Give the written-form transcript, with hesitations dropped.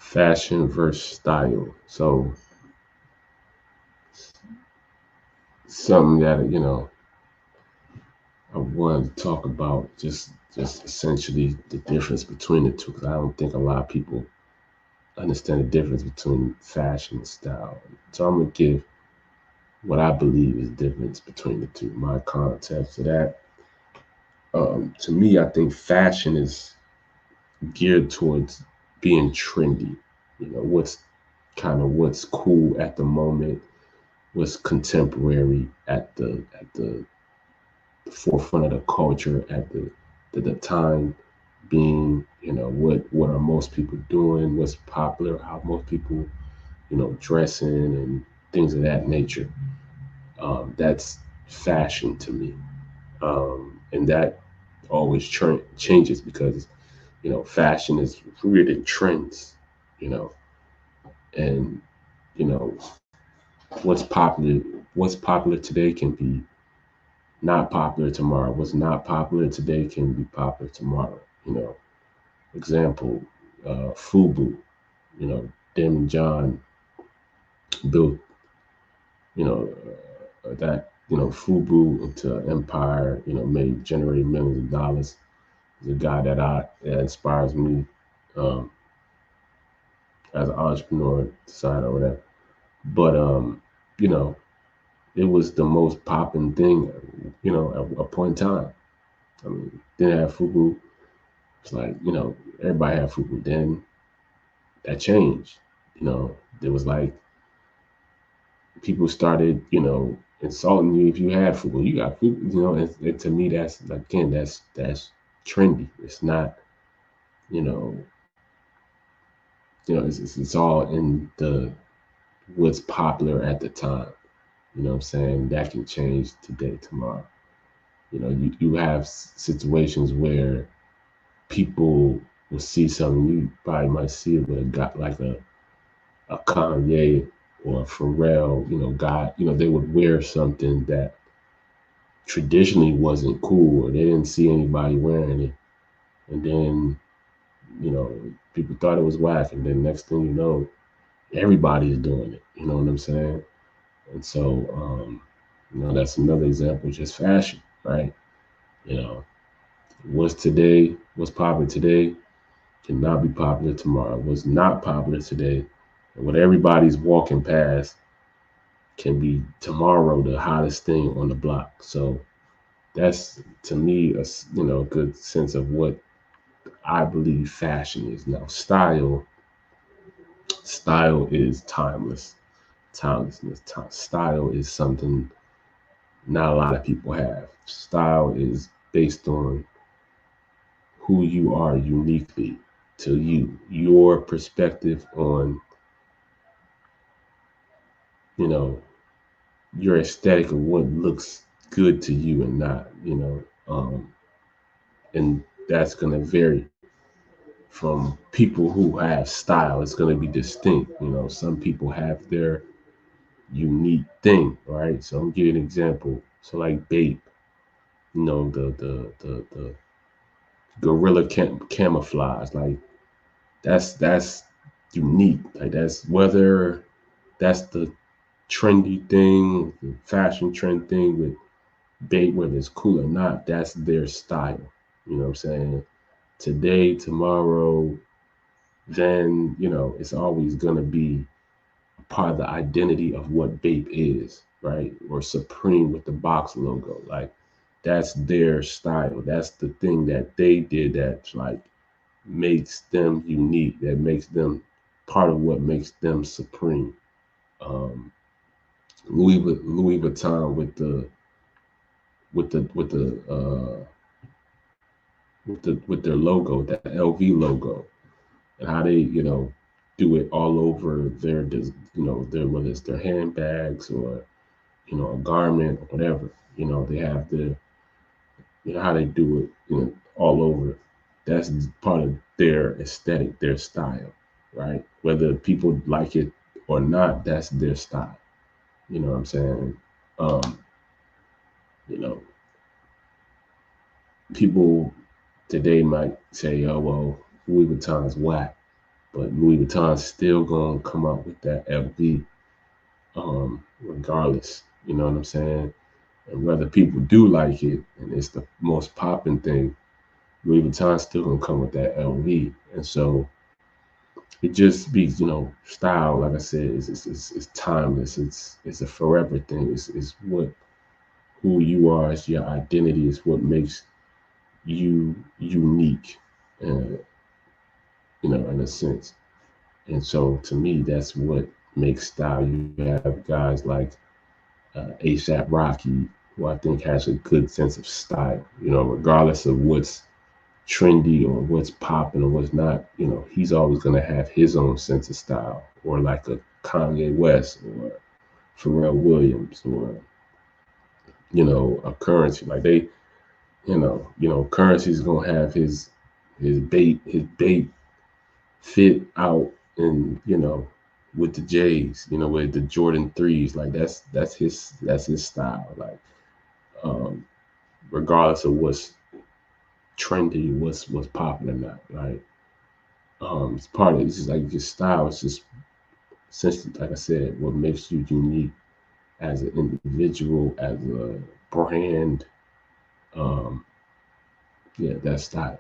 Fashion versus style. So something that I wanted to talk about just essentially the difference between the two because I don't think a lot of people understand the difference between fashion and style. So I'm gonna give what I believe is the difference between the two. My context of that. To me, I think fashion is geared towards being trendy. What's cool at the moment, what's contemporary at the forefront of the culture at the time being. What are most people doing? What's popular? How most people dressing and things of that nature. That's fashion to me, and that always changes because fashion is rooted in trends. You know, and you know what's popular. What's popular today can be not popular tomorrow. What's not popular today can be popular tomorrow. Example, Fubu. Dem John built that Fubu into an empire. Made generated millions of dollars. He's a guy that inspires me um, as an entrepreneur side or whatever. But you know, it was the most popping thing. At a point in time. I mean, didn't have Fubu. It's like everybody had Fubu. Then that changed. There was like people started insulting you if you had Fubu. You got Fubu. And to me, that's again, that's trendy. It's not. You know. It's all in the what's popular at the time. You know what I'm saying? That can change today, tomorrow. You have situations where people will see something. You probably might see it with a guy like a Kanye or a Pharrell, guy, they would wear something that traditionally wasn't cool or they didn't see anybody wearing it. And then, you know, people thought it was whack. And then next thing you know, everybody's doing it. You know what I'm saying? And so, that's another example, just fashion, right? You know, what's popular today cannot be popular tomorrow. What's not popular today and what everybody's walking past can be tomorrow the hottest thing on the block. So that's to me a good sense of what I believe fashion is. Now style is timeless. Timelessness. Style is something not a lot of people have. Style is based on who you are uniquely to you, your perspective on you know your aesthetic of what looks good to you and not. And that's going to vary from people who have style. It's going to be distinct. Some people have their unique thing, right? So I'm giving an example. So like Bape, the gorilla camouflage, like that's unique. Like that's whether that's the trendy thing, the fashion trend thing with Bape, whether it's cool or not, that's their style. You know what I'm saying? Today, tomorrow, then it's always gonna be part of the identity of what Bape is, right? Or Supreme with the box logo. Like that's their style. That's the thing that they did that like makes them unique, that makes them part of what makes them supreme. Um Louis Vuitton with their logo, that LV logo, and how they do it all over their whether it's their handbags or a garment or whatever. They have the how they do it, all over. That's part of their aesthetic, their style, right? Whether people like it or not, that's their style. You know what I'm saying? Um, you know, people today might say, "Oh well, Louis Vuitton's whack," but Louis Vuitton's still gonna come out with that LV, regardless. You know what I'm saying? And whether people do like it, and it's the most popping thing, Louis Vuitton's still gonna come with that LV. And so it just speaks, style. Like I said, it's timeless. It's a forever thing. It's what who you are. It's your identity. It's what makes you unique, uh, in a sense. And so to me, that's what makes style. You have guys like ASAP Rocky, who I think has a good sense of style. Regardless of what's trendy or what's popping or what's not, he's always going to have his own sense of style. Or like a Kanye West or Pharrell Williams or, a Currency. Like Currency's going to have his bait fit out and, with the J's, with the Jordan 3s. Like that's his style. Like, um, regardless of what's trendy, what's popular or not. Like, it's part of it's just like your style. It's just essentially, like I said, what makes you unique as an individual, as a brand. Um, yeah, that style.